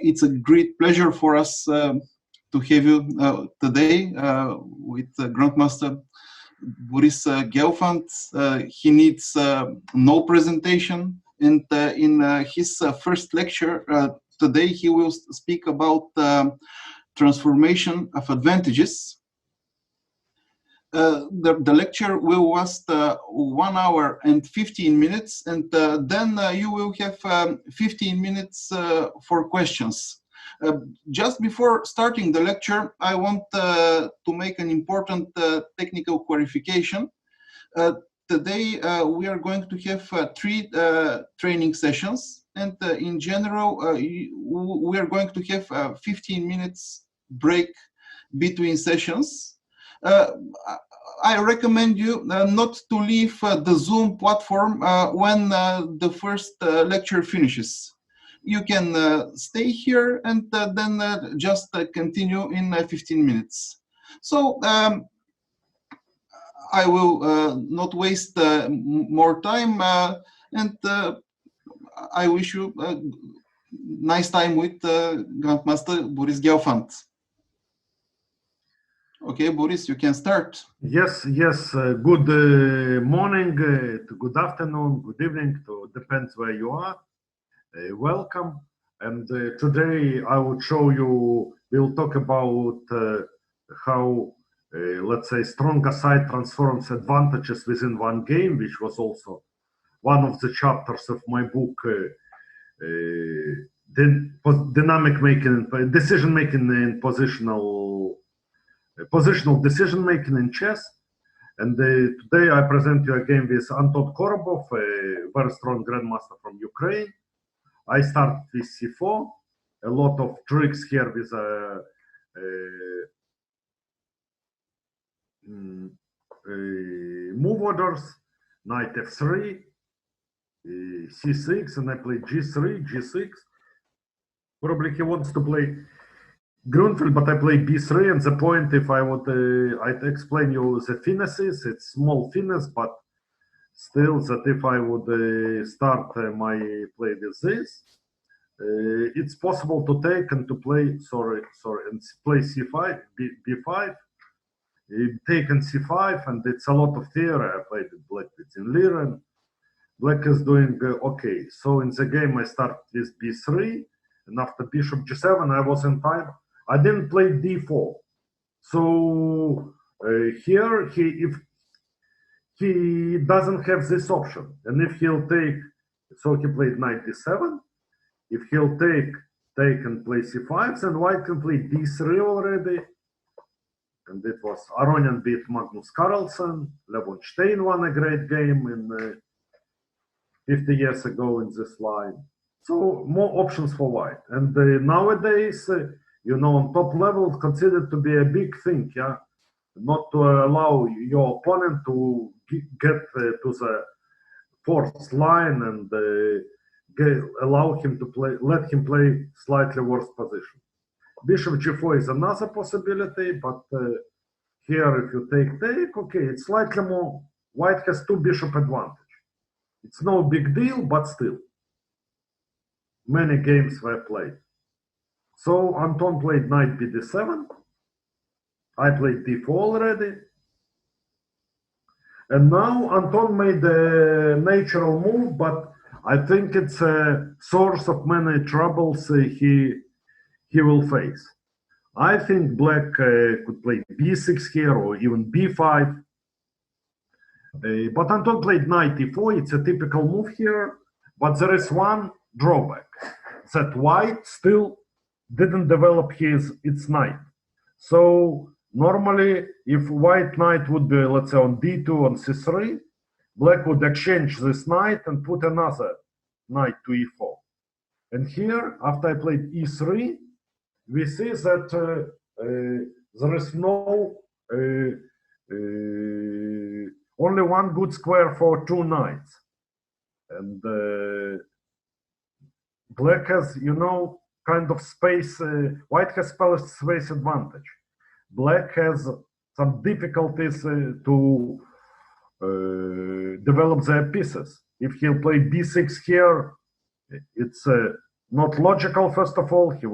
It's a great pleasure for us to have you today with Grandmaster Boris Gelfand. He needs no presentation, and in his first lecture today, he will speak about transformation of advantages. The lecture will last 1 hour and 15 minutes, and then you will have 15 minutes for questions. Just before starting the lecture, I want to make an important technical clarification. Today, we are going to have 3 training sessions, and in general, we are going to have 15 minutes break between sessions. I recommend you not to leave the Zoom platform when the first lecture finishes. You can stay here and then just continue in 15 minutes. So I will not waste more time, and I wish you a nice time with Grandmaster Boris Gelfand. Okay, Boris, you can start. Yes. Good morning, good afternoon, good evening. Depends where you are. Welcome. And today I will show you. We'll talk about how, let's say, stronger side transforms advantages within one game, which was also one of the chapters of my book, Dynamic Making, Decision Making in Positional decision making in chess. And today I present you a game with Anton Korobov, a very strong grandmaster from Ukraine. I start with c4, a lot of tricks here with move orders, knight f3, c6, and I play g3, g6. Probably he wants to play Grünfeld, but I play b3, and the point, if I would, I'd explain you the finesses. It's small finesse, but still, that if I would start my play with this, it's possible to take and to play, and play c5, b5, take and c5, and it's a lot of theory. I played it black with in Liren. Black is doing okay. So in the game, I start with b3, and after bishop g7, I was in time. I didn't play d4, so here if he doesn't have this option, and if he'll take, so he played knight d7. If he'll take and play c5, then white can play d3 already, and it was Aronian beat Magnus Carlsen. Levon Stein won a great game in 50 years ago in this line. So more options for white, and nowadays. You know, on top level, considered to be a big thing, yeah, not to allow your opponent to get to the fourth line and allow him to play, let him play slightly worse position. Bishop g4 is another possibility, but here if you take, okay, it's slightly more. White has 2 bishop advantage. It's no big deal, but still, many games were played. So Anton played knight bd7. I played d4 already. And now Anton made a natural move, but I think it's a source of many troubles he will face. I think black could play b6 here or even b5. But Anton played knight e4. It's a typical move here. But there is one drawback, that white still didn't develop its knight. So normally, if white knight would be, let's say, on d2 on c3, black would exchange this knight and put another knight to e4. And here, after I played e3, we see that there is no only one good square for 2 knights, and black has, you know, kind of space. White has space advantage. Black has some difficulties to develop their pieces. If he'll play b6 here, it's not logical, first of all. He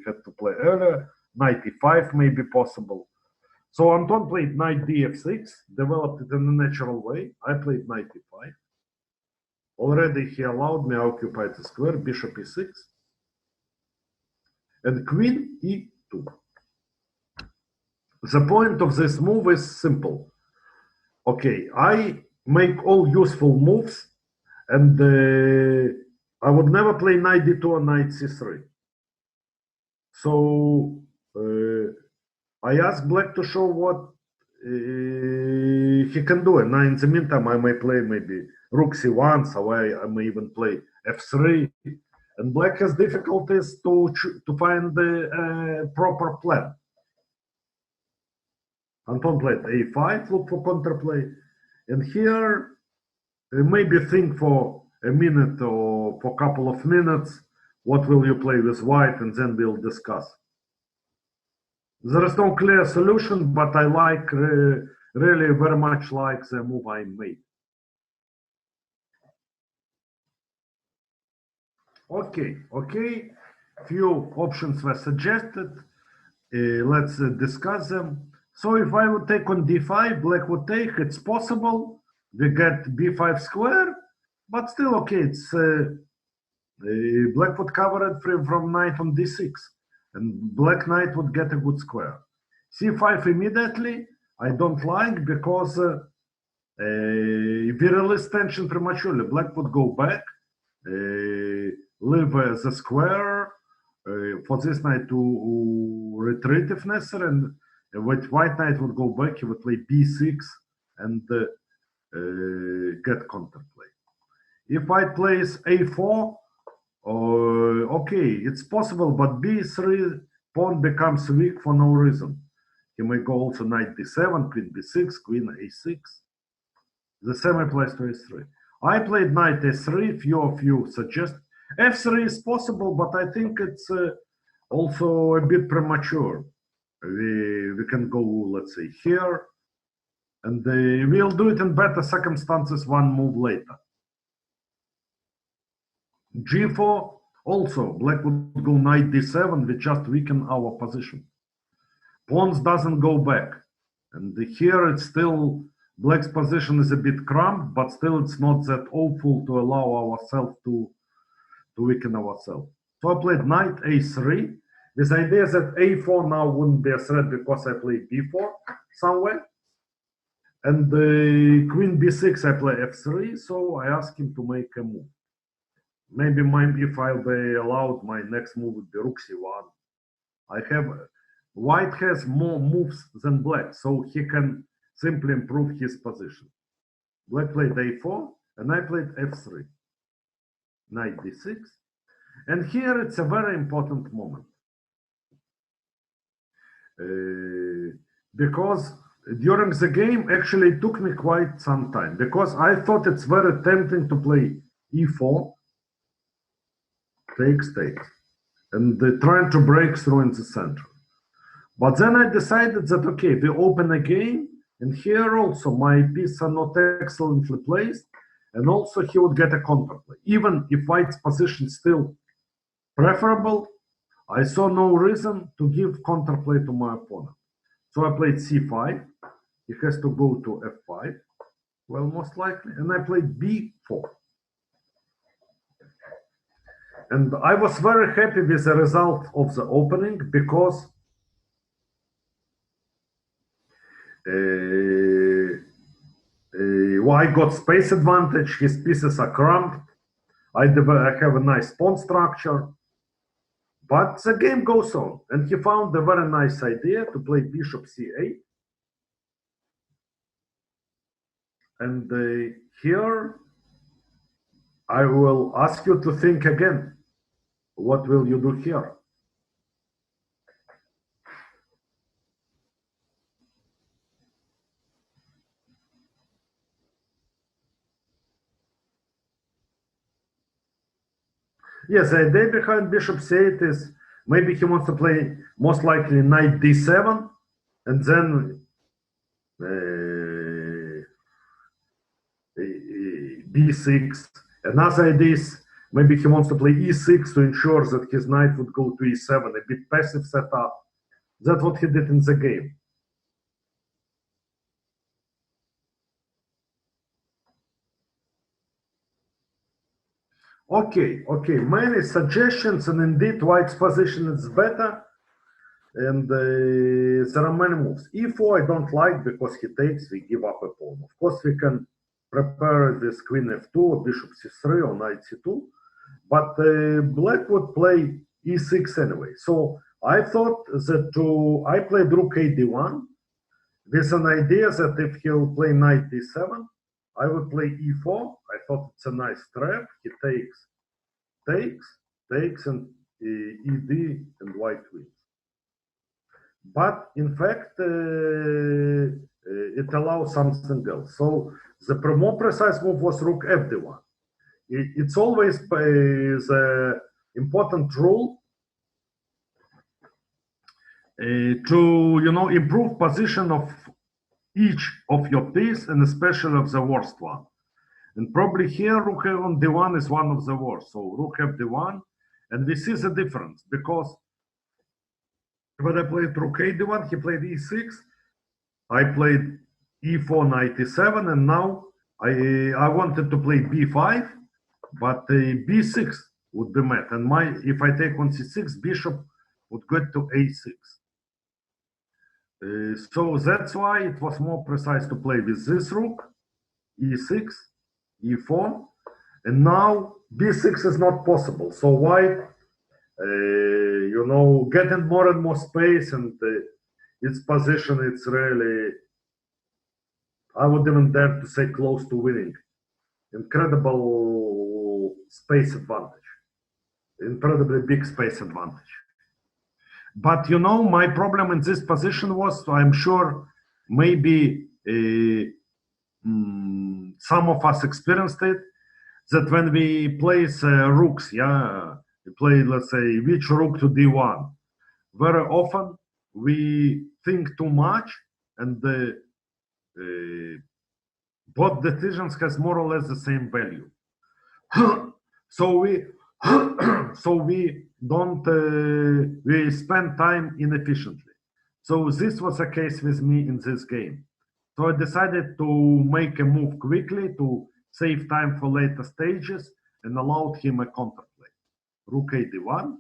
had to play earlier. Knight e5 may be possible. So Anton played knight df6, developed it in a natural way. I played knight e5. Already he allowed me to occupy the square, bishop e6, and queen e2. The point of this move is simple. Okay, I make all useful moves, and I would never play knight d2 or knight c3. So I asked black to show what he can do, and in the meantime I may play maybe rook c1, so I may even play f3, and black has difficulties to find the proper plan. Anton played a5, look for counterplay, and here maybe think for a minute or for a couple of minutes what will you play with white, and then we'll discuss. There is no clear solution, but I like really very much like the move I made. Okay, few options were suggested. Let's discuss them. So if I would take on d5, black would take, it's possible. We get b5 square, but still okay, it's black would cover it from knight on d6, and black knight would get a good square. c5 immediately, I don't like, because if we release tension prematurely, black would go back, leave the square for this knight to retreat if necessary, and with white knight would go back, he would play b6 and get counterplay. If white plays a4, okay, it's possible, but b3 pawn becomes weak for no reason. He may go also knight d7, queen b6, queen a6. The same applies to a3. I played knight a3, few of you suggest f3 is possible, but I think it's also a bit premature. We can go, let's say, here, and we'll do it in better circumstances one move later. g4, also, black would go knight d7, we just weaken our position. Pawns doesn't go back, and here it's still, black's position is a bit cramped, but still it's not that awful to allow ourselves to weaken ourselves. So I played knight a3, with the idea that a4 now wouldn't be a threat because I played b4 somewhere. And queen b6, I play f3, so I asked him to make a move. Maybe if I'll be allowed, my next move would be rook c1. White has more moves than black, so he can simply improve his position. Black played a4, and I played f3. Knight d6. And here it's a very important moment. Because during the game, actually it took me quite some time, because I thought it's very tempting to play e4, takes, and trying to break through in the center. But then I decided that, okay, we open a game, and here also my pieces are not excellently placed, and also he would get a counterplay. Even if white's position is still preferable, I saw no reason to give counterplay to my opponent. So I played c5, he has to go to f5, well, most likely, and I played b4. And I was very happy with the result of the opening, because I got space advantage, his pieces are cramped, I have a nice pawn structure, but the game goes on, and he found a very nice idea to play bishop c8. And here I will ask you to think again. What will you do here? Yes, the idea behind bishop c8 is maybe he wants to play most likely knight d7, and then b6. Another idea is Maybe he wants to play e6 to ensure that his knight would go to e7, a bit passive setup. That's what he did in the game. Okay, many suggestions, and indeed white's position is better. And there are many moves. E4 I don't like because he takes, we give up a pawn. Of course, we can prepare this queen f2 or bishop c3 or knight c2, but black would play e6 anyway. So I thought that I played rook a d1 with an idea that if he'll play knight d7, I would play e4. I thought it's a nice trap. He takes, and ed, and white wins. But in fact, it allows something else. So the more precise move was rook fd1. It's always the important rule to improve position of each of your piece, and especially of the worst one. And probably here rook on d1 is one of the worst. So rook fd1, and we see the difference because when I played rook a1, he played e6. I played e4, knight e7, and now I wanted to play b5, but b6 would be met. And if I take on c6, bishop would get to a6. So that's why it was more precise to play with this rook, e6, e4, and now b6 is not possible. So white, getting more and more space, and its position, it's really, I would even dare to say, close to winning. Incredible space advantage, incredibly big space advantage. But my problem in this position was, I'm sure maybe some of us experienced it, that when we place rooks, we play, let's say, which rook to d1, very often we think too much, and both decisions has more or less the same value. So we don't we spend time inefficiently. So this was the case with me in this game. So I decided to make a move quickly to save time for later stages, and allowed him a counterplay. Rook a d1,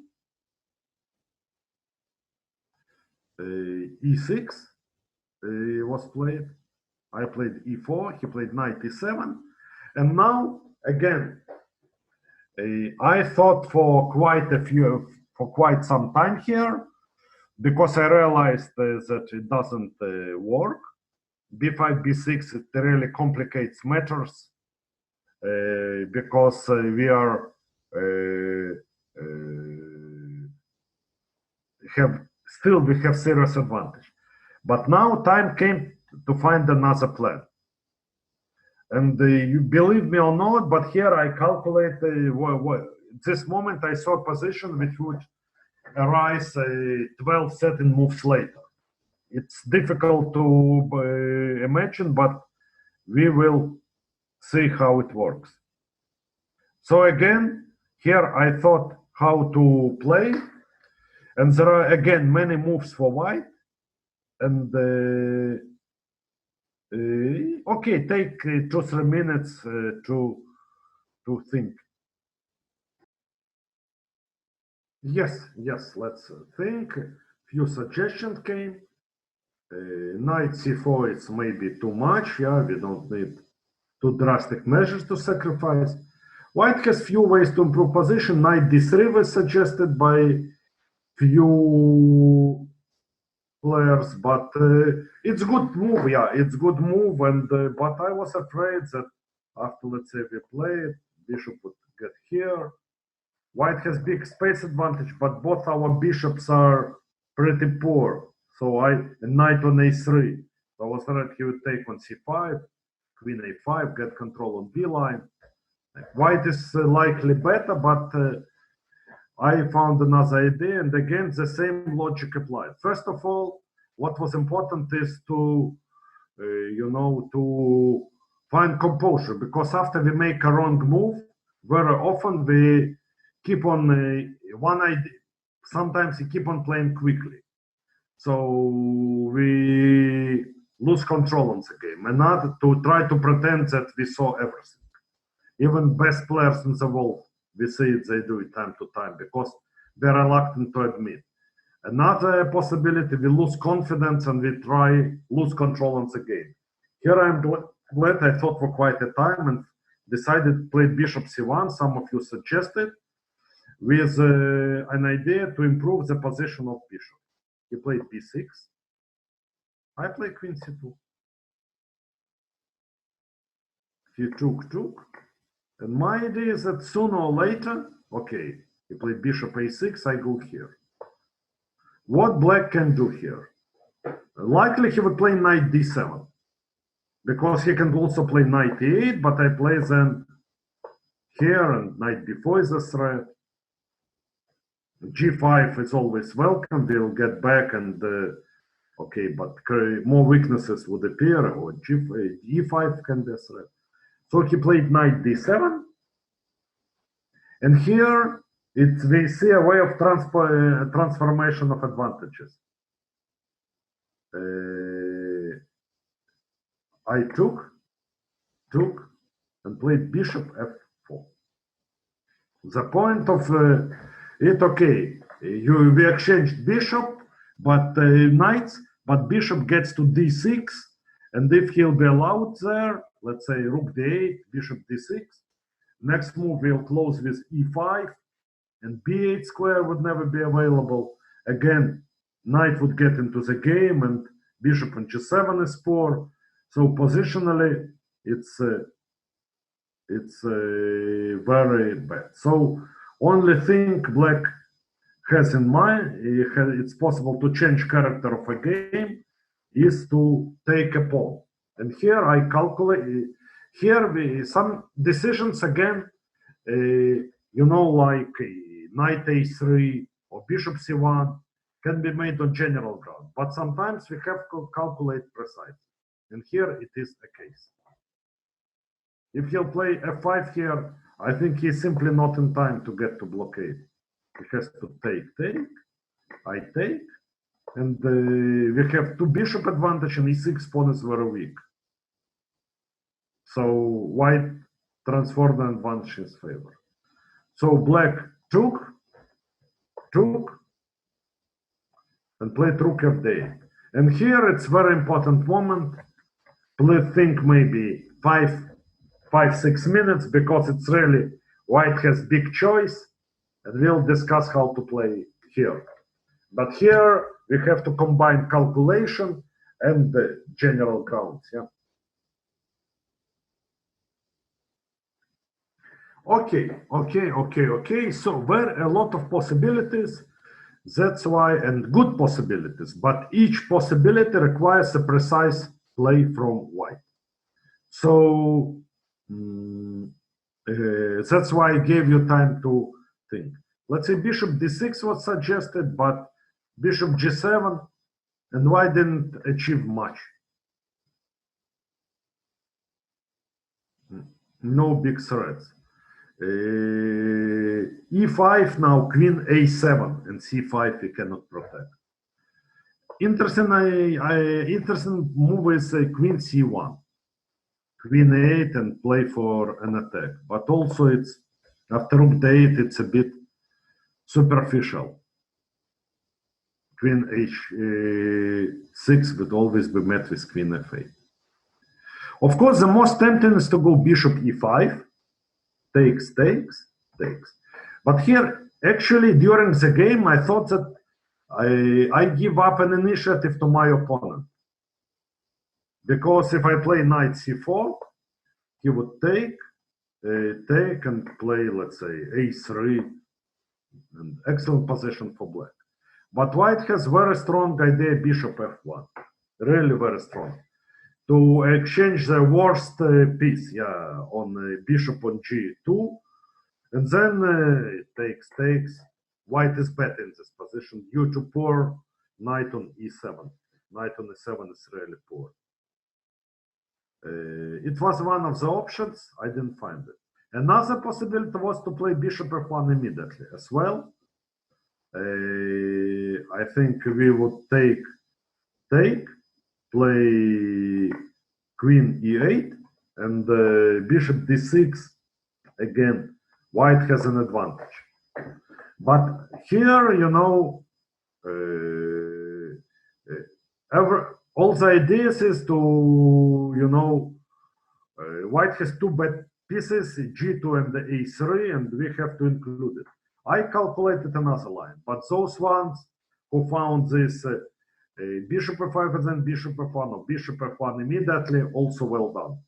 e6 was played. I played e4, he played knight e7, and now again I thought for quite some time here, because I realized that it doesn't work. b5, b6, it really complicates matters, because we have serious advantage. But now time came to find another plan. And you believe me or not, but here I calculate this moment I saw a position which would arise 12, 13 moves later. It's difficult to imagine, but we will see how it works. So again, here I thought how to play, and there are again many moves for white, and okay, take 2-3 minutes to think. Yes, let's think. Few suggestions came. Knight c4, it's maybe too much. We don't need too drastic measures to sacrifice. White has few ways to improve position. Knight d3 was suggested by few players, but it's good move. It's good move, and but I was afraid that after, let's say, we play it, bishop would get here. White has big space advantage, but both our bishops are pretty poor. So knight on a3. So I was afraid he would take on c5, queen a5, get control on b line. White is likely better, but I found another idea, and again the same logic applied. First of all, what was important is to to find composure, because after we make a wrong move, very often we keep on one idea. Sometimes we keep on playing quickly, so we lose control on the game, and not to try to pretend that we saw everything. Even best players in the world, we see it, they do it time to time because they're reluctant to admit. Another possibility, we lose confidence and we try lose control on the game. Here I'm glad I thought for quite a time and decided to play bishop c1, some of you suggested, with an idea to improve the position of bishop. He played b6. I play queen c2. He took. And my idea is that sooner or later, okay, he played bishop a6, I go here. What black can do here? Likely he would play knight d7, because he can also play knight e8, but I play then here, and knight b4 is a threat. g5 is always welcome, we'll get back, and okay, but more weaknesses would appear, or e5 can be a threat. So he played knight d7, and here we see a way of transformation of advantages. I took, and played bishop f4. The point of it, okay, we exchanged bishop, but knights, but bishop gets to d6, and if he'll be allowed there, let's say rook d8, bishop d6, next move we'll close with e5, and b8 square would never be available. Again, knight would get into the game, and bishop on g7 is poor. So positionally, it's very bad. So only thing black has in mind, it's possible to change character of a game, is to take a pawn. And here I calculate, here some decisions again, you know, like knight a3 or bishop c1 can be made on general ground, but sometimes we have to calculate precisely. And here it is the case. If he'll play f5 here, I think he's simply not in time to get to blockade. He has to take, I take, and we have two bishop advantage, and e6 pawn is very weak. So white transformed the advantage in his favor. So black took, and played rook f8. And here it's very important moment. Please think maybe 5-6 minutes, because it's really white has big choice, and we'll discuss how to play here. But here we have to combine calculation and the general grounds. Yeah. Okay. So there are a lot of possibilities. That's why, and good possibilities, but each possibility requires a precise play from white. So that's why I gave you time to think. Let's say bishop d6 was suggested, but bishop g7, and white didn't achieve much. No big threats. e5 now, queen a7, and c5 we cannot protect. Interesting move is queen c1, queen a8, and play for an attack. But also it's after rook d8, it's a bit superficial. Queen h6 would always be met with queen f8. Of course, the most tempting is to go bishop e5, takes. But here, actually, during the game, I thought that I give up an initiative to my opponent. Because if I play knight c4, he would take and play, let's say, a3, an excellent position for black. But white has very strong idea, bishop f1, really very strong, to exchange the worst piece, yeah, on bishop on g2, and then takes. White is better in this position due to poor knight on e7. Knight on e7 is really poor. It was one of the options. I didn't find it. Another possibility was to play bishop f1 immediately as well. I think we would take, play queen e8, and bishop d6. Again, white has an advantage. But here, you know, all the ideas is to, you know, white has two bad pieces, g2 and the a3, and we have to include it. I calculated another line, but those ones who found this bishop f5 and then bishop f1 or bishop f1 immediately, also well done.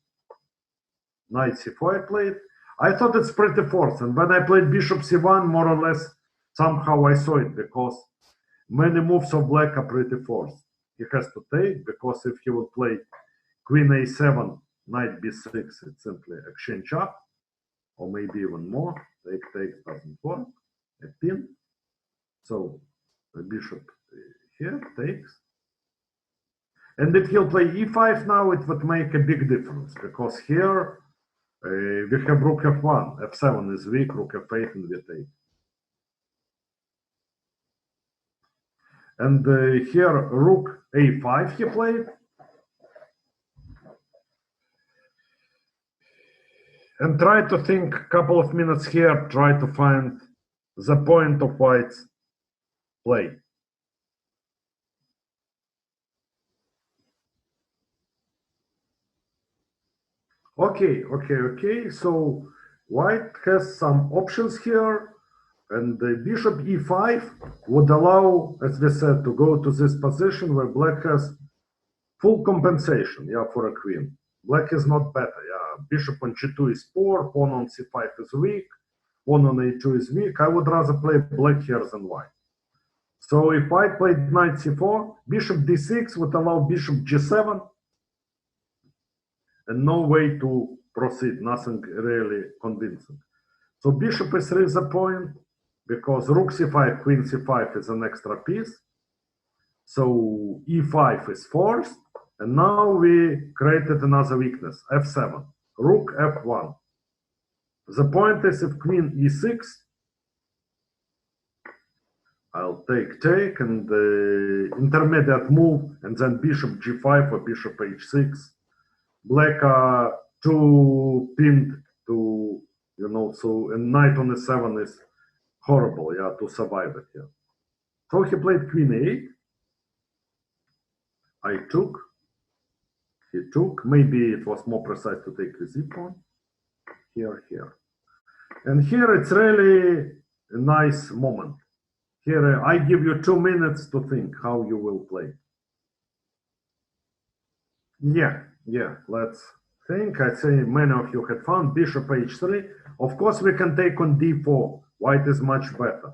Knight c4 I played. I thought it's pretty forced, and when I played bishop c1, more or less, somehow I saw it, because many moves of black are pretty forced. He has to take, because if he would play queen a7, knight b6, it's simply exchange up, or maybe even more. Take doesn't work. A pin. So the bishop here takes. And if he'll play e5 now, it would make a big difference, because here we have rook f1, f7 is weak, rook f8, and we take. And here rook a5 he played. And try to think a couple of minutes here, try to find the point of white's play. Okay. So white has some options here, and the bishop e5 would allow, as we said, to go to this position where black has full compensation, yeah, for a queen. Black is not better, yeah. Bishop on g2 is poor, pawn on c5 is weak, pawn on a2 is weak. I would rather play black here than white. So if white played knight c4, bishop d6 would allow bishop g7, and no way to proceed, nothing really convincing. So bishop e3 is a point, because rook c5, queen c5 is an extra piece. So e5 is forced, and now we created another weakness, f7, rook f1. The point is, if queen e6, I'll take, and the intermediate move, and then bishop g5 or bishop h6. Black are too pinned to, you know, so a knight on e7 is horrible, yeah, to survive it here. So he played queen a8. I took. He took. Maybe it was more precise to take with e-pawn. Here. And here it's really a nice moment. Here I give you 2 minutes to think how you will play. Yeah, let's think. I say many of you had found bishop h3. Of course, we can take on d4. White is much better.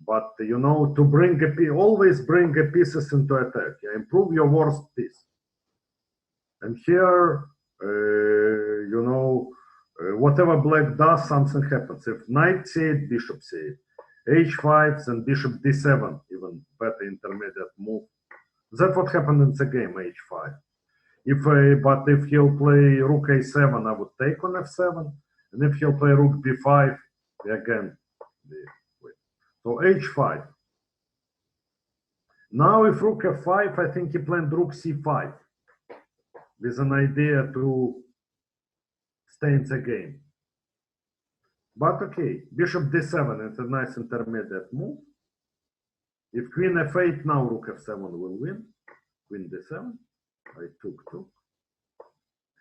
But, you know, to bring a piece, always bring a pieces into attack. Yeah? Improve your worst piece. And here, you know, whatever black does, something happens. If knight c8, bishop c8, h5, then bishop d7, even better intermediate move. That's what happened in the game, h5. But if he'll play rook a7, I would take on f7, and if he'll play rook b5, again, so h5. Now if rook f5, I think he planned rook c5 with an idea to stay in the game. But okay, bishop d7 is a nice intermediate move. If queen f8, now rook f7 will win. Queen d7. I took.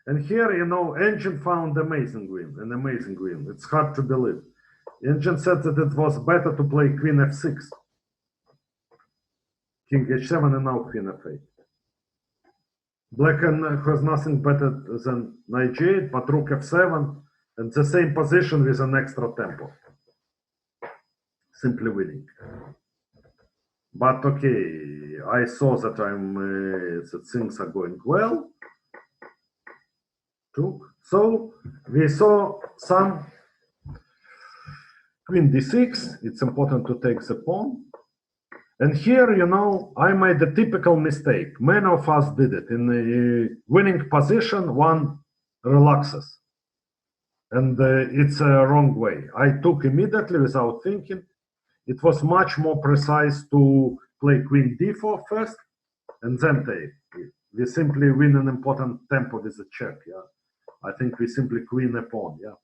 And here, you know, Engine found an amazing win. It's hard to believe. Engine said that it was better to play queen f6. King h7 and now queen f8. Black has nothing better than knight g8, but rook f7, and the same position with an extra tempo. Simply winning. But okay, I saw that that things are going well. So we saw some queen d6. It's important to take the pawn. And here, you know, I made a typical mistake. Many of us did it. In the winning position, one relaxes. And it's a wrong way. I took immediately without thinking. It was much more precise to play queen d4 first and then take. We simply win an important tempo with a check. Yeah, I think we simply queen a pawn. Yeah,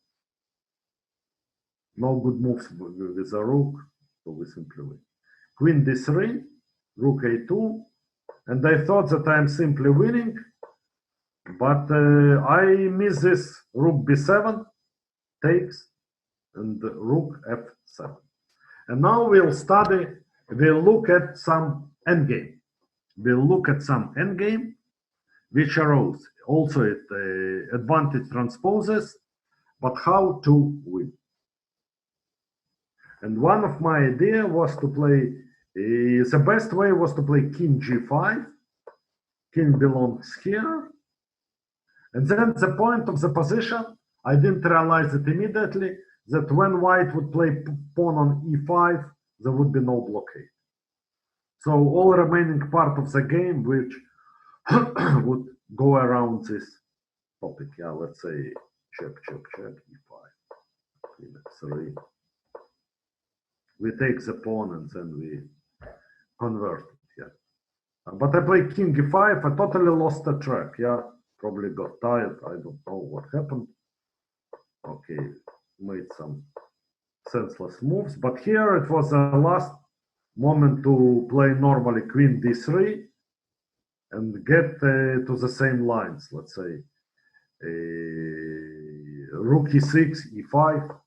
no good moves with a rook, so we simply win. Queen d3, rook a2, and I thought that I'm simply winning, but I miss this rook b7 takes and rook f7. And now we'll look at some endgame. We'll look at some endgame which arose also at advantage transposes, but how to win. And one of my idea was to play, the best way was to play king g5, king belongs here, and then the point of the position, I didn't realize it immediately, that when white would play pawn on e5, there would be no blockade. So all remaining part of the game, which would go around this topic. Yeah, let's say check, e5, queen f3. We take the pawn and then we convert it. Yeah, but I played king e5. I totally lost the track. Yeah, probably got tired. I don't know what happened. Okay, made some senseless moves, but here it was the last moment to play normally queen d3 and get to the same lines. Let's say rook e6, e5.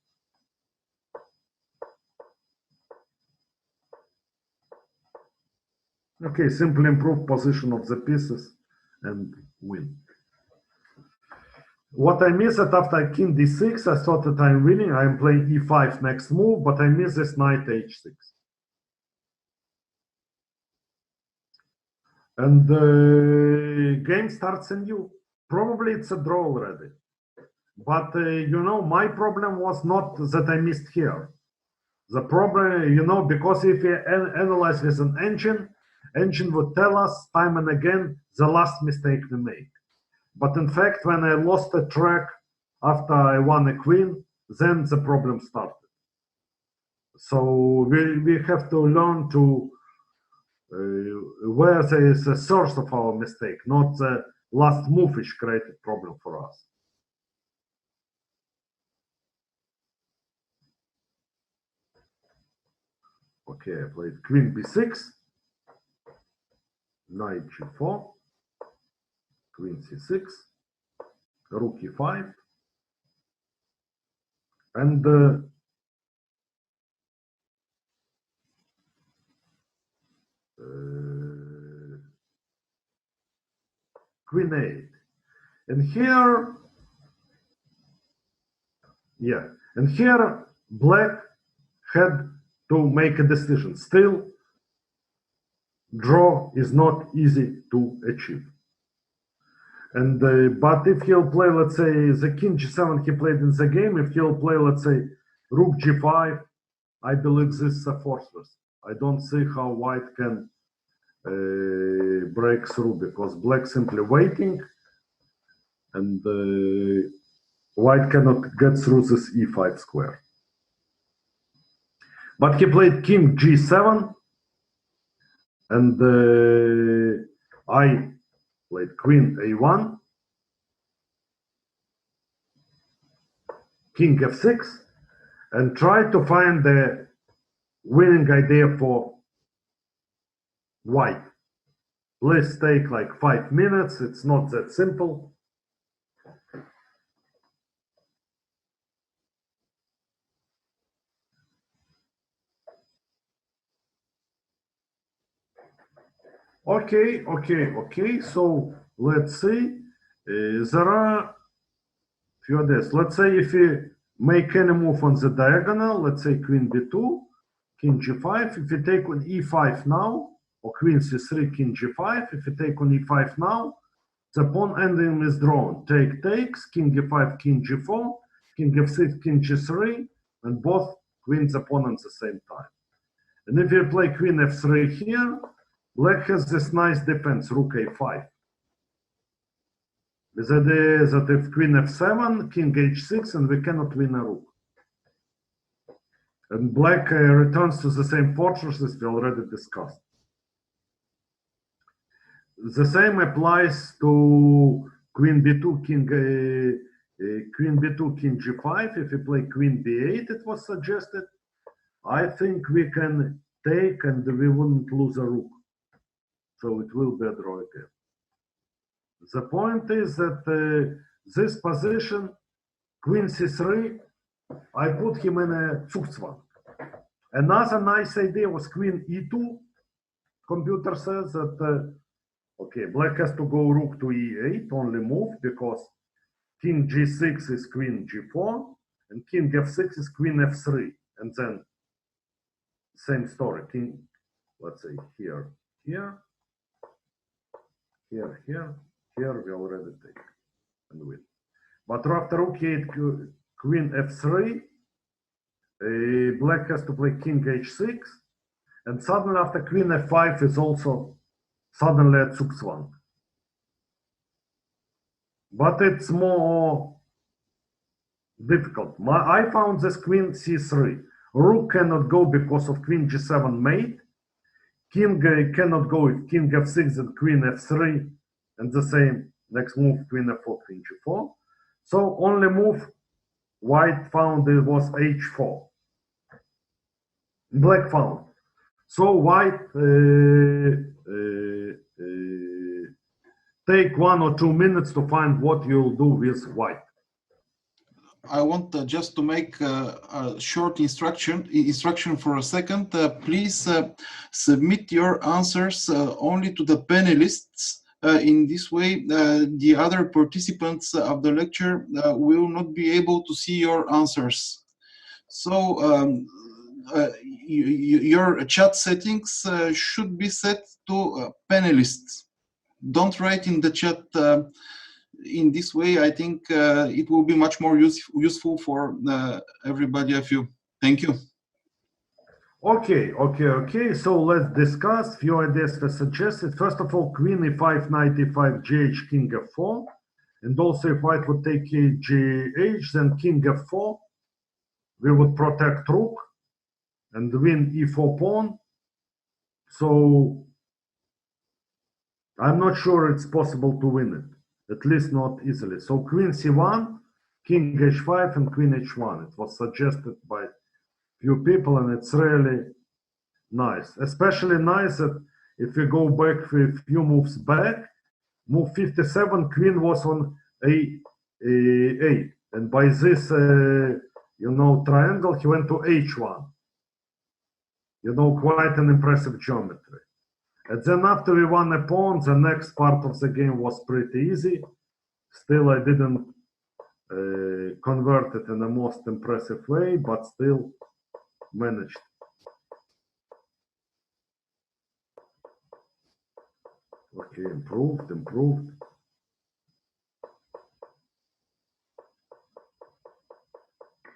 Okay, simply improve position of the pieces and win. What I missed after king d6, I thought that I'm winning. I'm playing e5 next move, but I missed this knight h6. And the game starts anew. Probably it's a draw already. But, you know, my problem was not that I missed here. The problem, you know, because if you analyze with an engine would tell us time and again the last mistake we make. But in fact, when I lost a track after I won a queen, then the problem started. So we have to learn to where there is a source of our mistake, not the last move which created problem for us. Okay, I played queen b6, knight g4, queen c6, rook e5, and queen 8. And here, yeah, and here black had to make a decision. Still, draw is not easy to achieve. And but if he'll play, let's say, the king g7 he played in the game, if he'll play, let's say, rook g5, I believe this is a fortress. I don't see how white can break through, because black simply waiting, and white cannot get through this e5 square. But he played king g7, and I played queen a1, king f6, and tried to find the winning idea for white. Please take like 5 minutes, it's not that simple. Okay, so let's see. There are few ideas. Let's say if you make any move on the diagonal, let's say queen b2, king g5, if you take on e5 now, or queen c3, king g5, if you take on e5 now, the pawn ending is drawn. Take takes, king g5, king g4, king f6, king g3, and both queens upon at the same time. And if you play queen f3 here, black has this nice defense, rook a5. With the idea that if queen f7, king h6, and we cannot win a rook. And black returns to the same fortresses we already discussed. The same applies to queen b2, queen b2, king g5. If we play queen b8, it was suggested. I think we can take and we wouldn't lose a rook. So it will be a draw again. The point is that this position, queen c3, I put him in a Zugzwang. Another nice idea was queen e2. Computer says that, okay, black has to go rook to e8, only move, because king g6 is queen g4, and king f6 is queen f3. And then, same story, king, let's say here, here, here, here, here, we already take and win. But after rook e8, queen f3, black has to play king h6, and suddenly after queen f5 is also suddenly at Zugzwang. But it's more difficult. I found this queen c3. Rook cannot go because of queen g7 mate. King cannot go if king f6 and queen f3, and the same next move queen f4, queen g4. So only move white found it was h4. Black found. So white take 1 or 2 minutes to find what you'll do with white. I want just to make a short instruction for a second. Please submit your answers only to the panelists. In this way, the other participants of the lecture will not be able to see your answers. So your chat settings should be set to panelists. Don't write in the chat. In this way, I think it will be much more useful for everybody of you. Thank you. Okay. So let's discuss. Few ideas were suggested. First of all, queen e5, knight e5, gh, king f4. And also if white would take gh, then king f4, we would protect rook and win e4 pawn. So I'm not sure it's possible to win it, at least not easily. So queen c1, king h5, and queen h1. It was suggested by few people, and it's really nice. Especially nice that if we go back a few moves back, move 57, queen was on a8, and by this triangle he went to h1. Quite an impressive geometry. And then after we won a pawn, the next part of the game was pretty easy. Still, I didn't convert it in the most impressive way, but still managed. Okay, improved.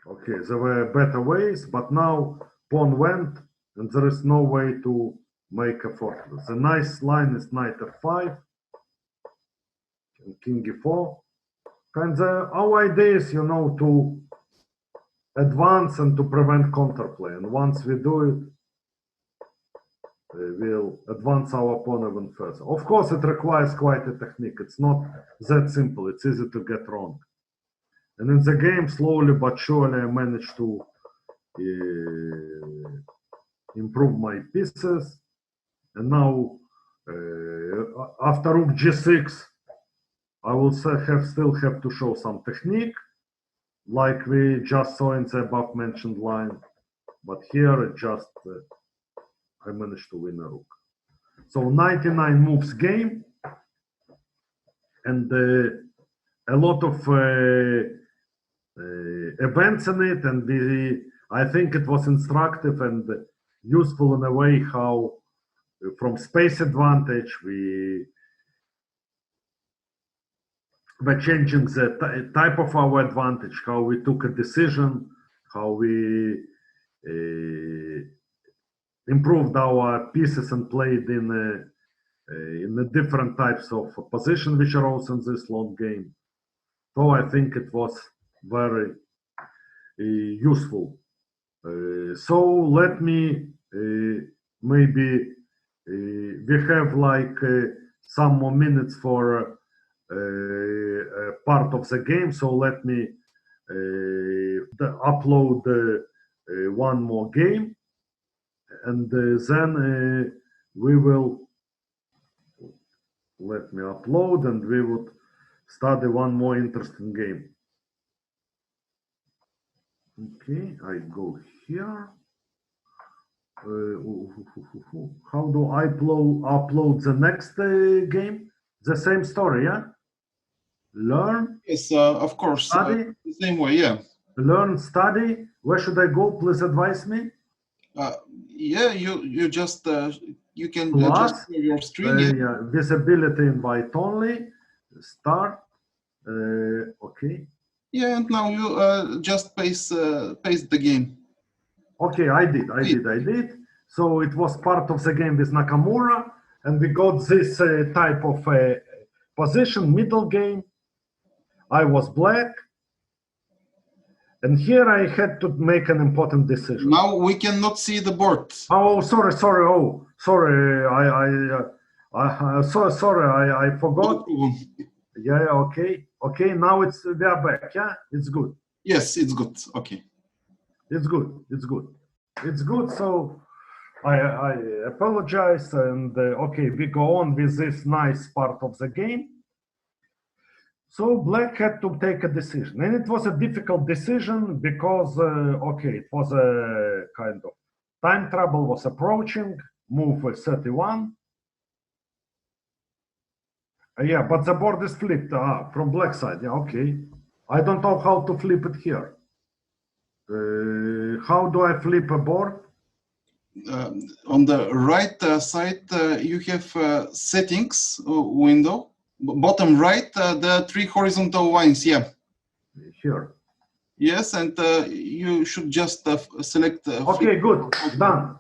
Okay, there were better ways, but now pawn went, and there is no way to make a fortress. The nice line is knight f5 and king e4. And our idea is, to advance and to prevent counterplay. And once we do it, we'll advance our pawn even further. Of course, it requires quite a technique. It's not that simple. It's easy to get wrong. And in the game, slowly but surely, I managed to improve my pieces. And now, after rook g6, I will still have to show some technique, like we just saw in the above mentioned line. But here, it just I managed to win a rook. So 99 moves game, and a lot of events in it, and I think it was instructive and useful in a way how from space advantage we were changing the type of our advantage, how we took a decision, how we improved our pieces and played in the different types of position which arose in this long game. So I think it was very useful. So let me maybe we have like some more minutes for part of the game. So let me upload one more game, and then we will let me upload, and we would study one more interesting game. Okay, I go here. How do I upload the next game? The same story, yeah? Learn. Yes, of course. Study. The same way, yeah. Learn, study. Where should I go? Please advise me. Yeah, you just you can Plus, just share your screen. Yeah. visibility invite only. Start. Okay. Yeah, and now you just paste the game. Okay, I did. So it was part of the game with Nakamura, and we got this type of position, middle game. I was black, and here I had to make an important decision. Now we cannot see the board. Oh, sorry. Oh, sorry. I forgot. Yeah. Okay. Now we are back. Yeah, it's good. Yes, it's good. Okay. It's good. So I apologize, and okay, we go on with this nice part of the game. So black had to take a decision, and it was a difficult decision because okay, it was a kind of time trouble was approaching. Move 31. Yeah, but the board is flipped from black side. Yeah, okay. I don't know how to flip it here. How do I flip a board? On the right side, you have settings window. Bottom right, the three horizontal lines. Yeah. Here. Yes, and you should just select. Okay, good. Done.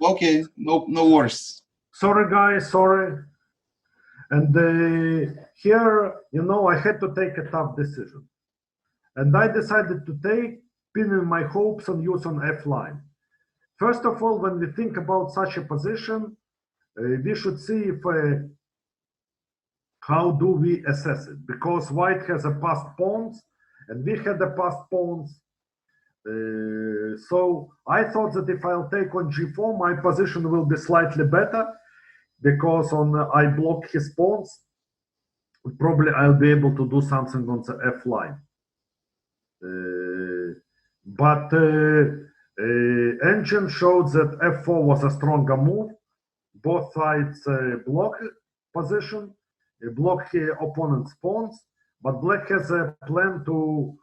Okay, no worries. Sorry, guys. Sorry. And here, I had to take a tough decision, and I decided to pin my hopes on use on F line. First of all, when we think about such a position, we should see if how do we assess it, because white has a passed pawns and we had a passed pawns. So I thought that if I'll take on G4, my position will be slightly better, because on I block his pawns, probably I'll be able to do something on the F line. But engine showed that F4 was a stronger move. Both sides block position, block opponent's pawns, but black has a plan to,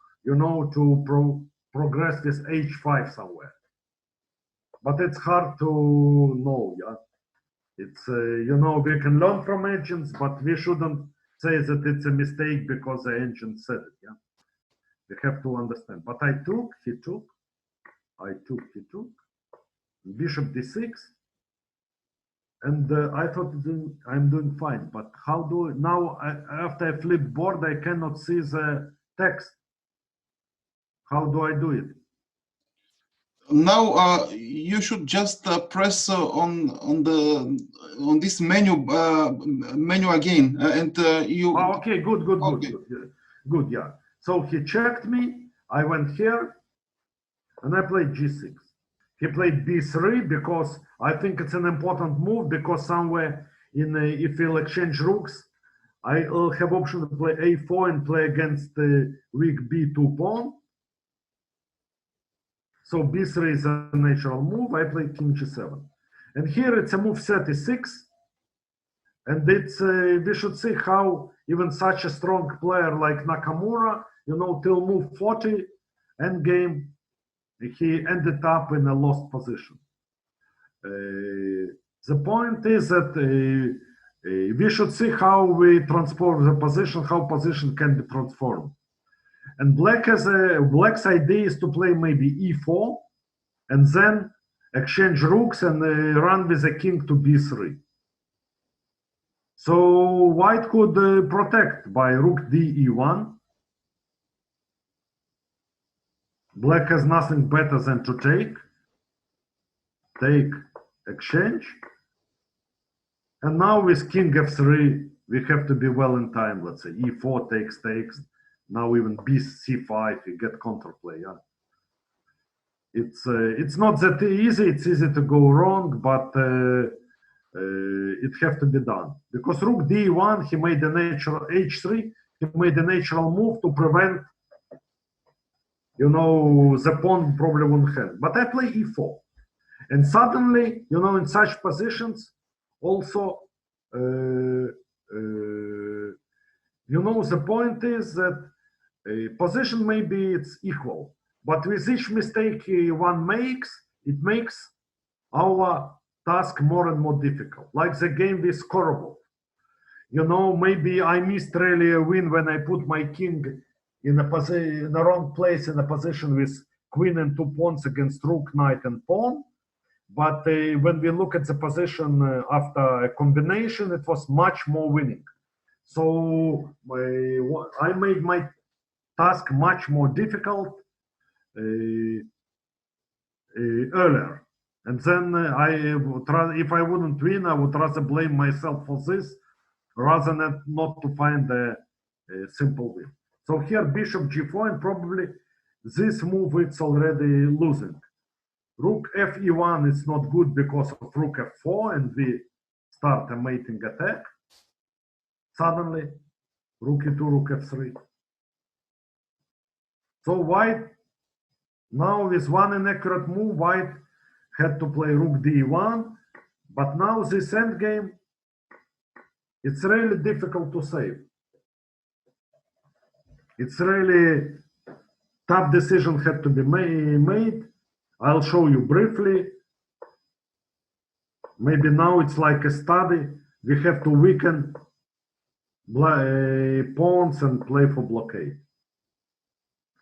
progress with H5 somewhere. But it's hard to know, yeah. It's, we can learn from engines, but we shouldn't say that it's a mistake because the engine said it, yeah. We have to understand. But I took, he took, bishop d6, and I thought I'm doing fine. But how do now after I flip board, I cannot see the text. How do I do it? Now you should just press on this menu again, and you. Oh, okay, good, yeah. So he checked me. I went here, and I played g6. He played b3 because I think it's an important move, because somewhere in if we'll exchange rooks, I'll have option to play a4 and play against the weak b2 pawn. So b3 is a natural move. I played king g7, and here it's a move 36, and it's we should see how even such a strong player like Nakamura, till move 40 endgame, he ended up in a lost position. The point is that we should see how we transform the position, how position can be transformed. And black's idea is to play maybe e4 and then exchange rooks and run with a king to b3. So white could protect by rook d e1. Black has nothing better than to take, exchange. And now with king f3, we have to be well in time. Let's say e4 takes. Now even c5, we get counterplay. Yeah, it's not that easy. It's easy to go wrong, but it have to be done because rook d1. He made a natural h3. He made a natural move to prevent, you know, the pawn probably won't have. But I play e4, and suddenly, you know, in such positions, also. You know, the point is that position maybe it's equal, but with each mistake one makes, it makes our task more and more difficult. Like the game with Korobov. You know, maybe I missed really a win when I put my king in a position, in the wrong place, in a position with queen and 2 pawns against rook, knight, and pawn. But when we look at the position after a combination, it was much more winning. So I made my task much more difficult earlier. And then if I wouldn't win, I would rather blame myself for this rather than not to find a simple win. So here bishop g4, and probably this move it's already losing. Rook fe1 is not good because of rook f4, and we start a mating attack. Suddenly, rook e2, rook f3. So white, now with one inaccurate move, white had to play rook d1, but now this endgame, it's really difficult to save. It's really tough decision had to be made. I'll show you briefly. Maybe now it's like a study. We have to weaken pawns and play for blockade.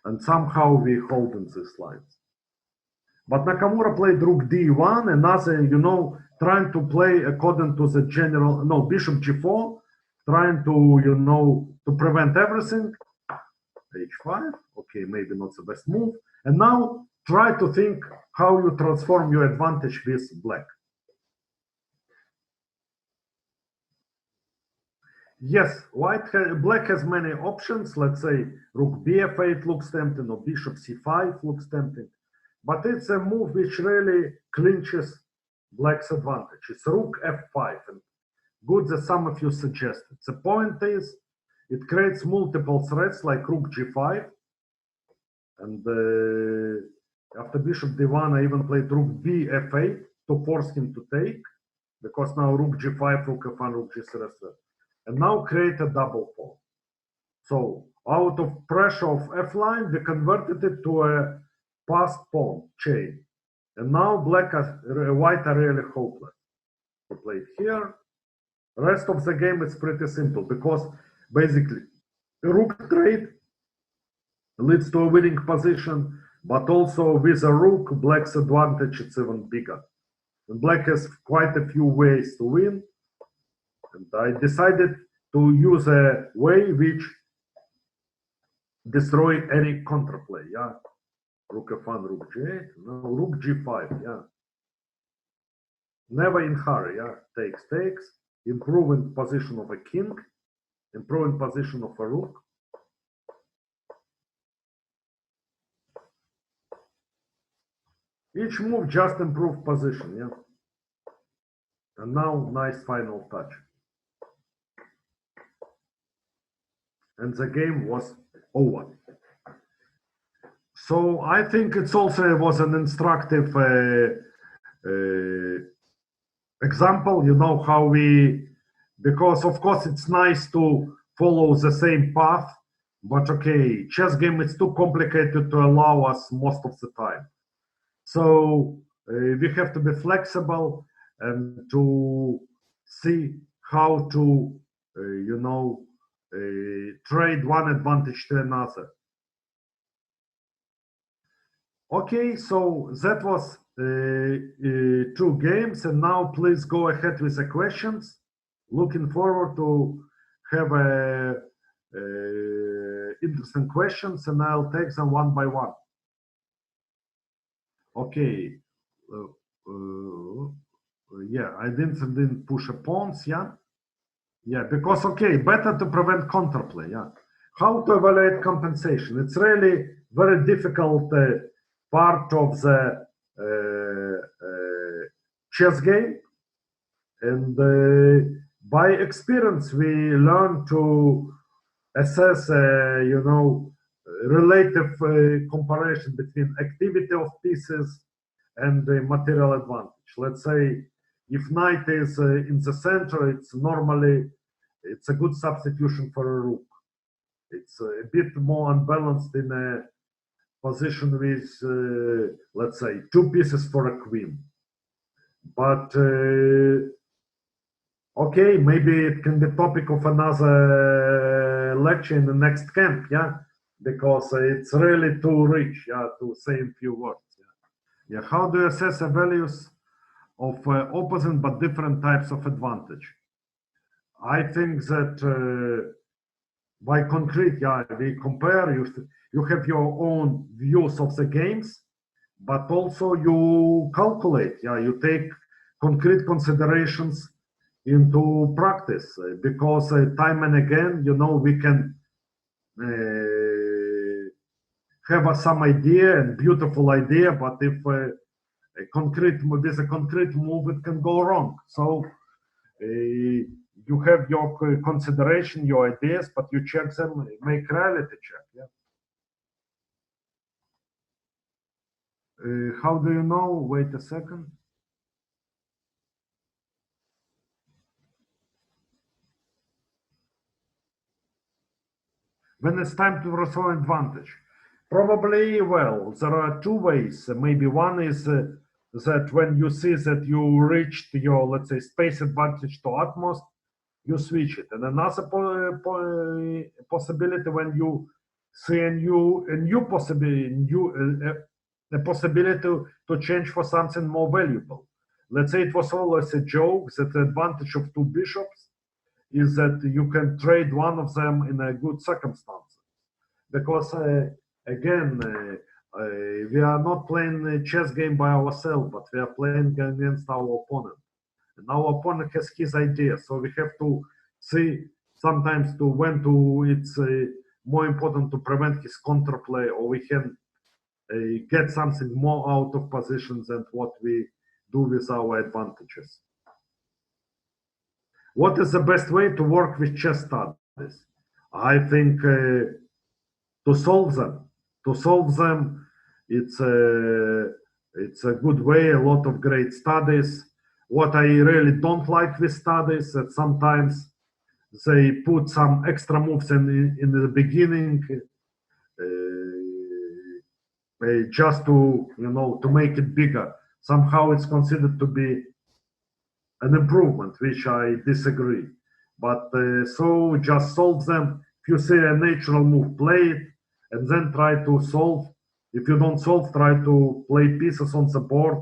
And somehow we hold in these slides. But Nakamura played rook d1, another, you know, trying to play according to the general, no, bishop g4, trying to, you know, to prevent everything. h5, okay, maybe not the best move. And now try to think how you transform your advantage with black. Yes, black has many options. Let's say rook bf8 looks tempting, or bishop c5 looks tempting. But it's a move which really clinches black's advantage. It's rook f5, and good that some of you suggested. The point is, it creates multiple threats like rook g5, and after bishop d1, I even played rook bf8 to force him to take, because now rook g5, rook f1, rook g3, and now create a double pawn. So out of pressure of f-line, we converted it to a passed pawn chain, and now white are really hopeless. We play it here. Rest of the game is pretty simple, because basically rook trade leads to a winning position, but also with a rook, black's advantage is even bigger. And black has quite a few ways to win, and I decided to use a way which destroy any counterplay. Yeah, rook f1, rook g8, no, rook g5. Yeah, never in hurry. Yeah, takes, improving position of a king, improving position of a rook. Each move just improve position. Yeah, and now nice final touch, and the game was over. So I think it's also was an instructive example. You know how we, because of course it's nice to follow the same path, but okay, chess game is too complicated to allow us most of the time. So we have to be flexible and to see how to, you know, trade one advantage to another. Okay, so that was 2 games, and now please go ahead with the questions. Looking forward to have interesting questions, and I'll take them one by one. Okay. Yeah, I didn't push a pawns. Yeah, because okay, better to prevent counterplay. Yeah. How to evaluate compensation? It's really very difficult part of the chess game, and by experience we learn to assess, relative comparison between activity of pieces and the material advantage. Let's say if knight is in the center, it's a good substitution for a rook. It's a bit more unbalanced in a position with, let's say, two pieces for a queen. But okay, maybe it can be topic of another lecture in the next camp, yeah, because it's really too rich, yeah, to say in few words. Yeah. How do you assess the values of opposite but different types of advantage? I think that by concrete, yeah, we compare. You have your own views of the games, but also you calculate. Yeah, you take concrete considerations into practice, because time and again, we can have some idea and beautiful idea, but if with a concrete move, it can go wrong. So you have your consideration, your ideas, but you check them, make reality check. Yeah. How do you know? Wait a second. When it's time to restore advantage, probably, well, there are two ways. Maybe one is that when you see that you reached your, let's say, space advantage to utmost, you switch it. And another possibility, when you see a new possibility, a possibility to change for something more valuable. Let's say it was always a joke that the advantage of two bishops is that you can trade one of them in a good circumstance. Because again, we are not playing a chess game by ourselves, but we are playing against our opponent. And our opponent has his idea, so we have to see sometimes to when to it's more important to prevent his counterplay, or we can get something more out of positions than what we do with our advantages. What is the best way to work with chess studies? I think to solve them. It's a good way. A lot of great studies. What I really don't like with studies that sometimes they put some extra moves in the beginning, just to to make it bigger. Somehow it's considered to be an improvement, which I disagree. But so just solve them. If you see a natural move, play it, and then try to solve. If you don't solve, try to play pieces on the board.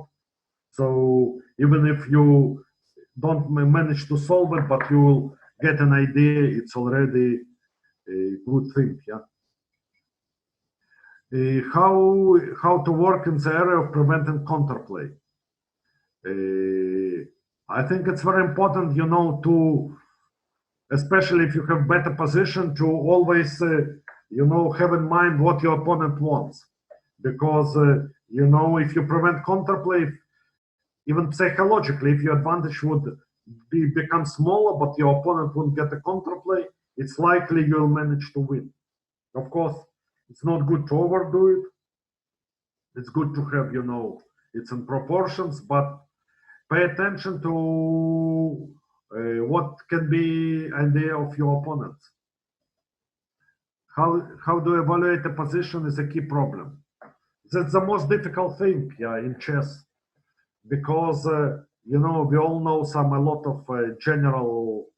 So even if you don't manage to solve it, but you will get an idea, it's already a good thing. Yeah. How to work in the area of preventing counterplay? I think it's very important, to, especially if you have better position, to always, have in mind what your opponent wants. Because, if you prevent counterplay, even psychologically, if your advantage would become smaller, but your opponent won't get a counterplay, it's likely you'll manage to win. Of course, it's not good to overdo it. It's good to have, it's in proportions, but pay attention to what can be idea of your opponents. How do you evaluate a position is a key problem. That's the most difficult thing, in chess, because we all know a lot of general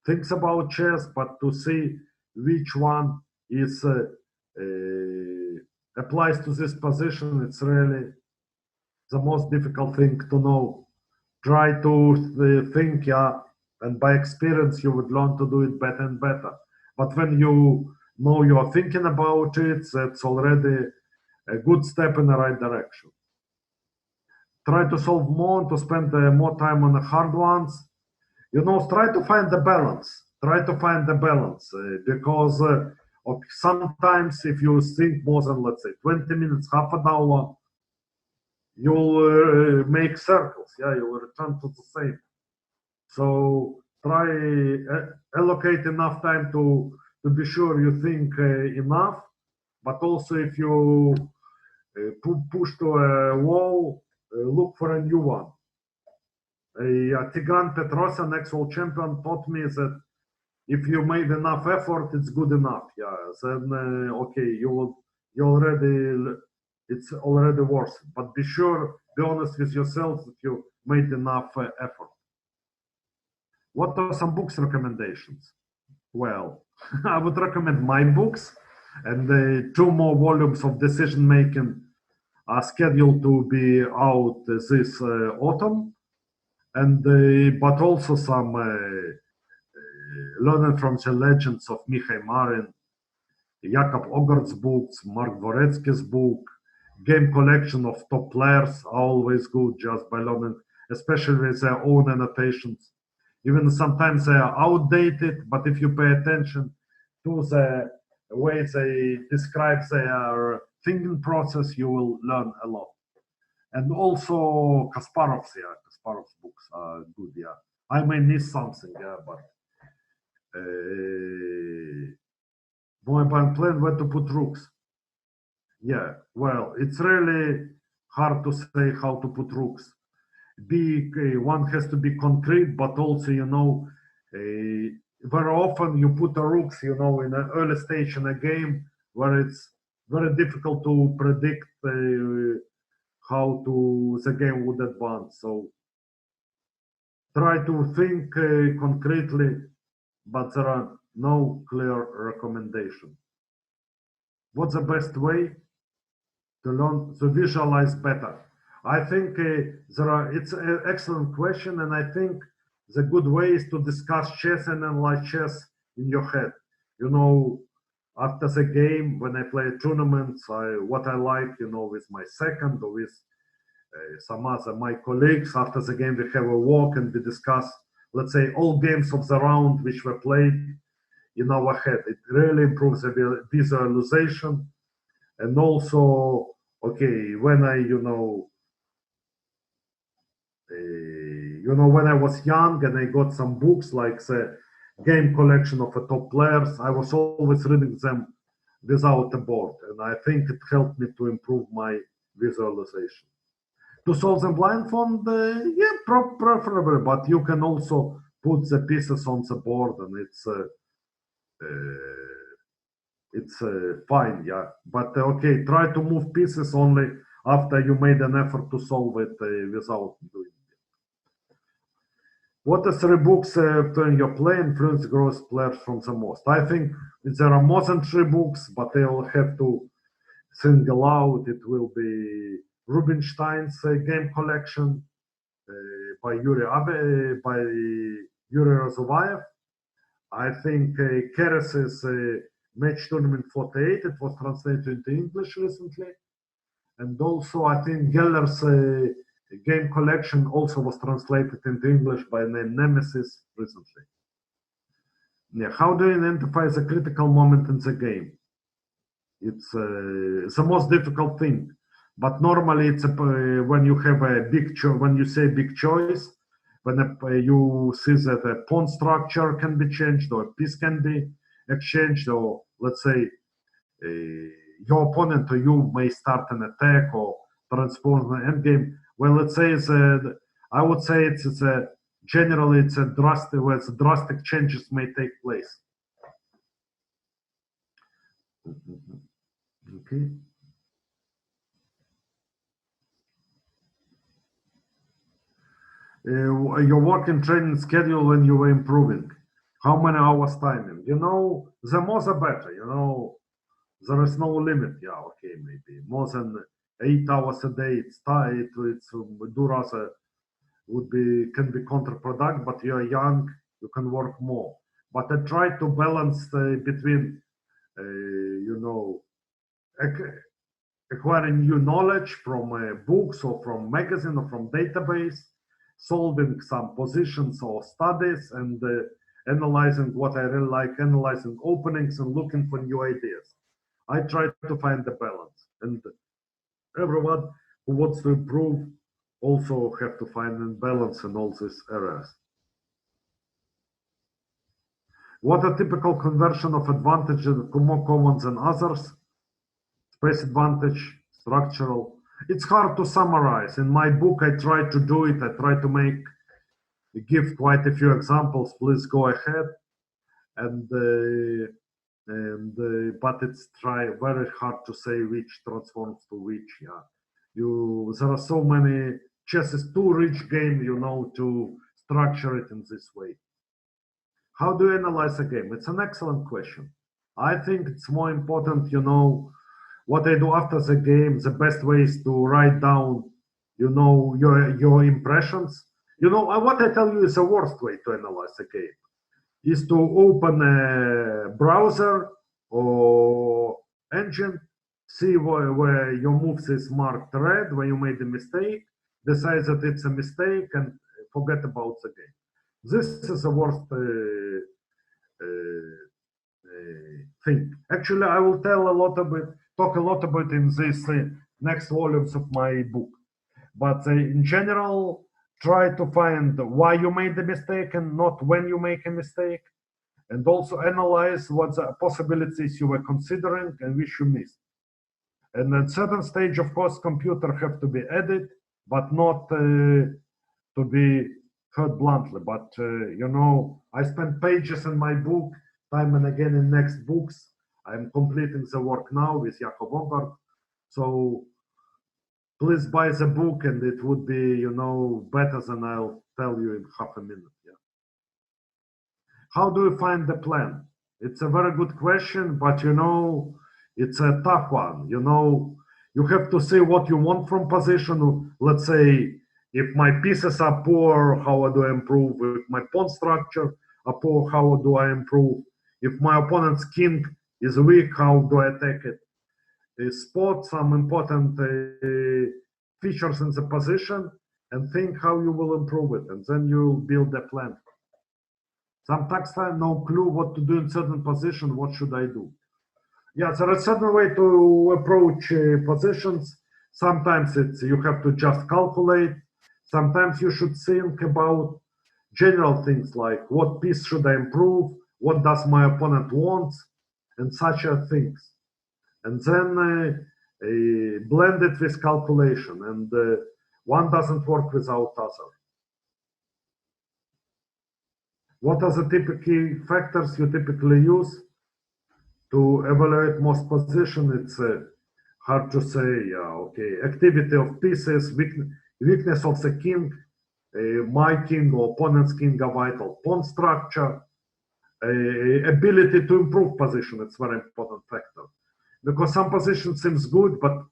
things about chess, but to see which one is applies to this position, it's really the most difficult thing to know. Try to think, And by experience, you would learn to do it better and better. But when you know you are thinking about it, that's already a good step in the right direction. Try to solve more, to spend more time on the hard ones. Try to find the balance. Try to find the balance because sometimes if you think more than, let's say, 20 minutes, half an hour, you'll make circles. Yeah, you'll return to the same. So try allocate enough time to be sure you think enough, but also if you push to a wall, look for a new one. Tigran Petrosyan, ex-world champion, taught me that if you made enough effort, it's good enough. Yeah, then okay, it's already worth it. But be sure, be honest with yourself that you made enough effort. What are some books recommendations? Well, I would recommend my books, and 2 more volumes of decision making are scheduled to be out this autumn, and but also some learning from the legends of Michał Marin, Jakub Ogor's books, Mark Dvoretsky's book, game collection of top players are always good just by learning, especially with their own annotations. Even sometimes they are outdated, but if you pay attention to the way they describe their thinking process, you will learn a lot. And also Kasparov's books are good, yeah. I may miss something, yeah, but I'm playing where to put rooks. Yeah, well, it's really hard to say how to put rooks. One has to be concrete, but also, very often you put the rooks, in an early stage in a game where it's very difficult to predict how the game would advance. So try to think concretely, but there are no clear recommendation. What's the best way to learn to visualize better? I think it's an excellent question, and I think the good way is to discuss chess and analyze chess in your head. After the game, when I play tournaments, what I like, with my second or with some other my colleagues. After the game, we have a walk and we discuss, let's say, all games of the round which were played in our head. It really improves the visualization, and also, okay, when when I was young and I got some books like the game collection of the top players, I was always reading them without a board, and I think it helped me to improve my visualization. To solve them blindfold, yeah, preferably, but you can also put the pieces on the board, and it's fine, yeah. But okay, try to move pieces only after you made an effort to solve it without doing it. What are 3 books in your play influence growth players from the most? I think there are more than 3 books, but they will have to single out. It will be Rubinstein's game collection by Yuri Razovayev. I think Keres's Match Tournament 48, it was translated into English recently. And also I think Geller's game collection also was translated into English by name Nemesis recently. Yeah, how do you identify the critical moment in the game? It's the most difficult thing. But normally it's when you have a when you say big choice, when you see that a pawn structure can be changed or a piece can be exchanged, or let's say your opponent or you may start an attack or transform an endgame. Well, let's say I would say generally it's a drastic where drastic changes may take place. Okay. Your working training schedule when you were improving, how many hours timing? The more the better. There is no limit. Yeah, okay, maybe more than 8 hours a day. It's tight. It's Duras can be counterproductive. But you're young. you can work more. But I try to balance between, you know, acquiring new knowledge from books or from magazine or from database, solving some positions or studies, and analyzing what I really like, analyzing openings and looking for new ideas. I try to find the balance, and everyone who wants to improve also have to find a balance in all these areas. What are typical conversion of advantages, more common than others? Space advantage, structural. It's hard to summarize. In my book, I try to do it. I try to give quite a few examples. Please go ahead. But it's very hard to say which transforms to which. Yeah, there are so many. Chess is too rich game, you know, to structure it in this way. How do you analyze a game? It's an excellent question. I think it's more important, you know, what I do after the game. The best way is to write down, you know, your impressions. You know, what I tell you is the worst way to analyze a game is to open a browser or engine, see where your moves is marked red, where you made a mistake, decide that it's a mistake, and forget about the game. This is the worst thing. Actually, I will talk a lot about in this next volumes of my book. But in general, try to find why you made the mistake and not when you make a mistake, and also analyze what the possibilities you were considering and which you missed. And at certain stage, of course, computer have to be added, but not to be heard bluntly. But you know, I spent pages in my book, time and again in next books. I'm completing the work now with Jakob Ogard. So please buy the book, and it would be, you know, better than I'll tell you in half a minute. Yeah. How do you find the plan? It's a very good question, but you know, it's a tough one. You know, you have to say what you want from position. Let's say, if my pieces are poor, how do I improve? If my pawn structure are poor, how do I improve? If my opponent's king is weak, how do I attack it? Spot some important features in the position and think how you will improve it, and then you build a plan. Sometimes I have no clue what to do in certain position. What should I do? Yeah, there is certain way to approach positions. Sometimes it's you have to just calculate. Sometimes you should think about general things like what piece should I improve, what does my opponent want, and such things. And then blend it with calculation, and one doesn't work without other. What are the typical key factors you typically use to evaluate most position? It's hard to say. Okay, activity of pieces, weakness of the king, my king or opponent's king are vital. Pawn structure, ability to improve position, it's very important factor. Because some position seems good, but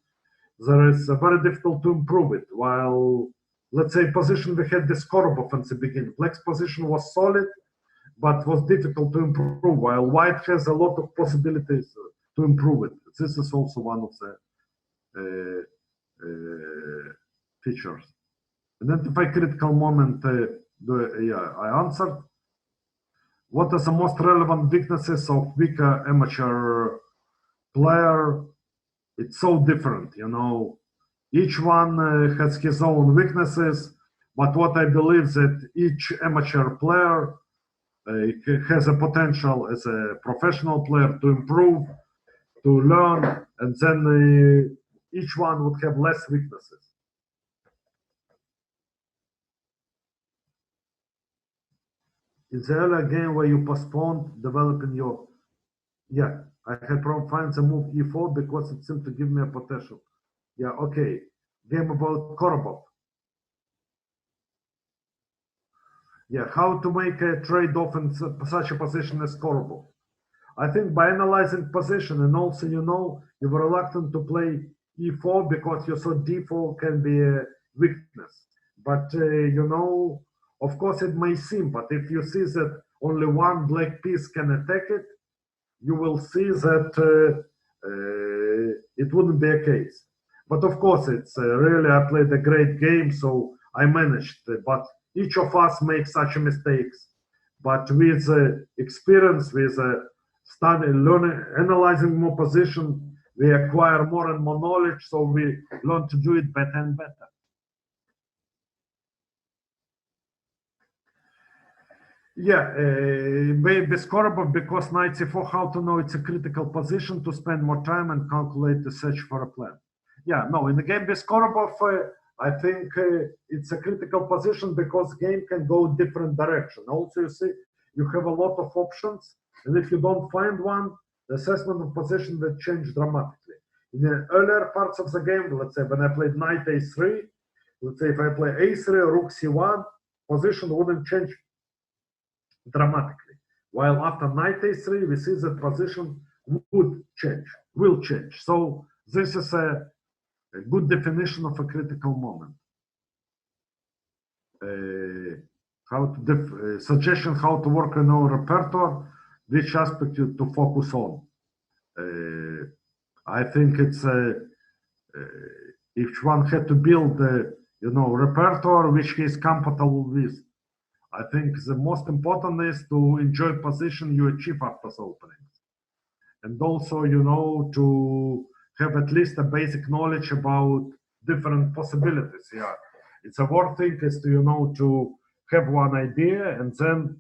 there is very difficult to improve it. While, let's say, position we had this Korobov in the beginning. Black's position was solid, but was difficult to improve, while white has a lot of possibilities to improve it. This is also one of the features. Identify critical moment. I answered. What are the most relevant weaknesses of weaker amateur player? It's so different, you know. Each one has his own weaknesses, but what I believe that each amateur player has a potential as a professional player to improve, to learn, and then each one would have less weaknesses. Is there a game where you postponed developing your... Yeah, I had problem find the move e4 because it seemed to give me a potential. Yeah, okay. Game about Korobov. Yeah, how to make a trade-off in such a position as Korobov. I think by analyzing position, and also, you know, you were reluctant to play e4 because you thought d4 can be a weakness. But, you know, Of course, it may seem, but if you see that only one black piece can attack it, you will see that it wouldn't be a case. But of course, it's really, I played a great game, so I managed. But each of us makes such mistakes. But with experience, with study, learning, analyzing more position, we acquire more and more knowledge, so we learn to do it better and better. Yeah, with Korobov, because knight c4, how to know it's a critical position to spend more time and calculate the search for a plan. Yeah, no, in the game with Korobov, I think it's a critical position because game can go different direction. Also, you see, you have a lot of options, and if you don't find one, the assessment of position will change dramatically. In the earlier parts of the game, let's say when I played knight a3, let's say if I play a3, rook c1, position wouldn't change dramatically. While after knight a3, we see that position would change, will change. So this is a good definition of a critical moment. Suggestion how to work in our repertoire, which aspect to focus on. I think it's if one had to build repertoire which he is comfortable with. I think the most important is to enjoy position you achieve after the openings, and also to have at least a basic knowledge about different possibilities. Yeah, it's a worth thing is to to have one idea and then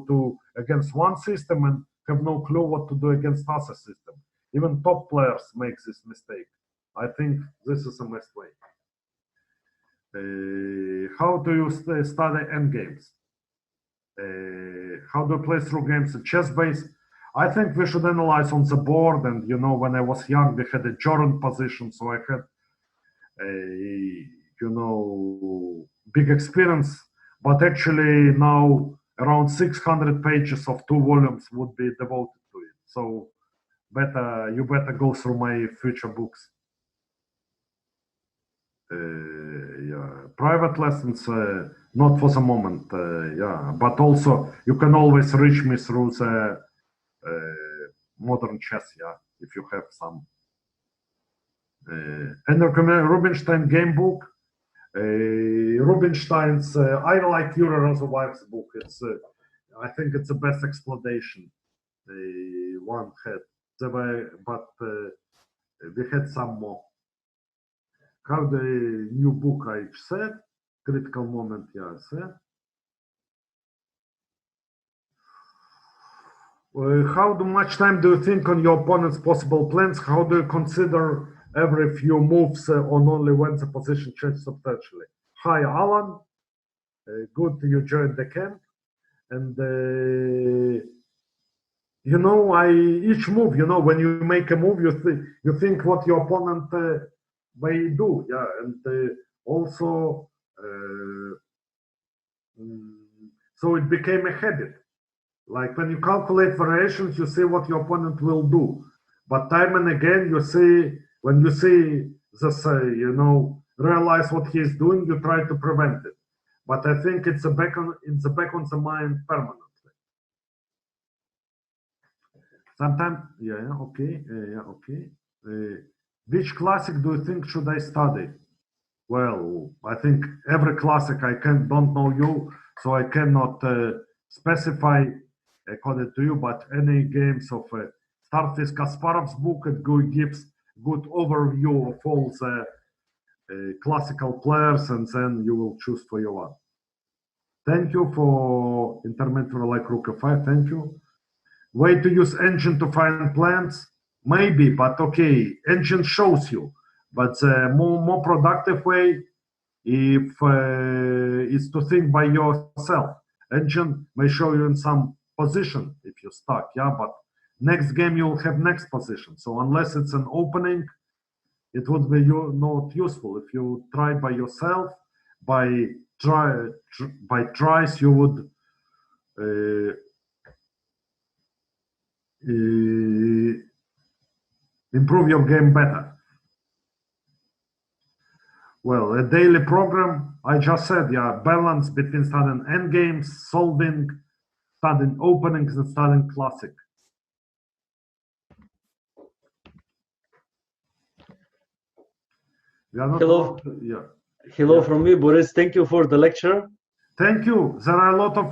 to against one system and have no clue what to do against other system. Even top players make this mistake. I think this is the best way. How do you study endgames? How do you play through games at chess base? I think we should analyze on the board. And when I was young, we had a Jordan position, so I had a big experience. But actually now around 600 pages of 2 volumes would be devoted to it. So you better go through my future books. Yeah, private lessons, not for the moment. Yeah, but also you can always reach me through the modern chess. Yeah, if you have some. And recommend Rubinstein game book. Rubinstein's I like Yuri Razovayev's book. It's I think it's the best explanation one had. But we had some more. How the new book I said, critical moment, yeah, I said. How much time do you think on your opponent's possible plans? How do you consider every few moves on only when the position changes substantially? Hi, Alan. Good you joined the camp. And each move, when you make a move, you think what your opponent may do, yeah, and also so it became a habit. Like when you calculate variations, you see what your opponent will do, but time and again when you see this, realize what he is doing, you try to prevent it. But I think it's back on the mind permanently. Sometimes, okay. Which classic do you think should I study? Well, I think every classic. I don't know you, so I cannot specify according to you. But any games of start with Kasparov's book. It gives good overview of all the classical players, and then you will choose for your one. Thank you for intermentary like Rook f5. Thank you. Way to use engine to find plans? Maybe, but okay, engine shows you. But more productive way is to think by yourself. Engine may show you in some position if you're stuck, yeah, but next game you'll have next position. So unless it's an opening, it would be not useful. If you try by yourself, by tries, you would improve your game better. Well, a daily program, I just said, yeah, balance between studying endgames, solving, studying openings, and studying classic. We are not Hello. yeah. Hello Yeah. from me, Boris. Thank you for the lecture. Thank you. There are a lot of,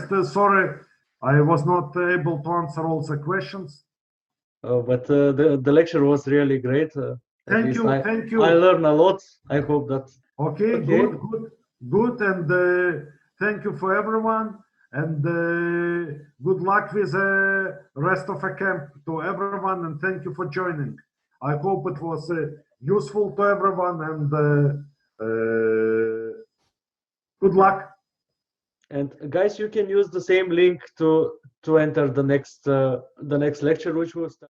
still sorry, I was not able to answer all the questions. But the lecture was really great. Thank you. Thank you. I learned a lot. I hope that. Okay. Good. And thank you for everyone. And good luck with the rest of the camp to everyone. And thank you for joining. I hope it was useful to everyone. And good luck. And guys, you can use the same link to enter the next lecture, which will start.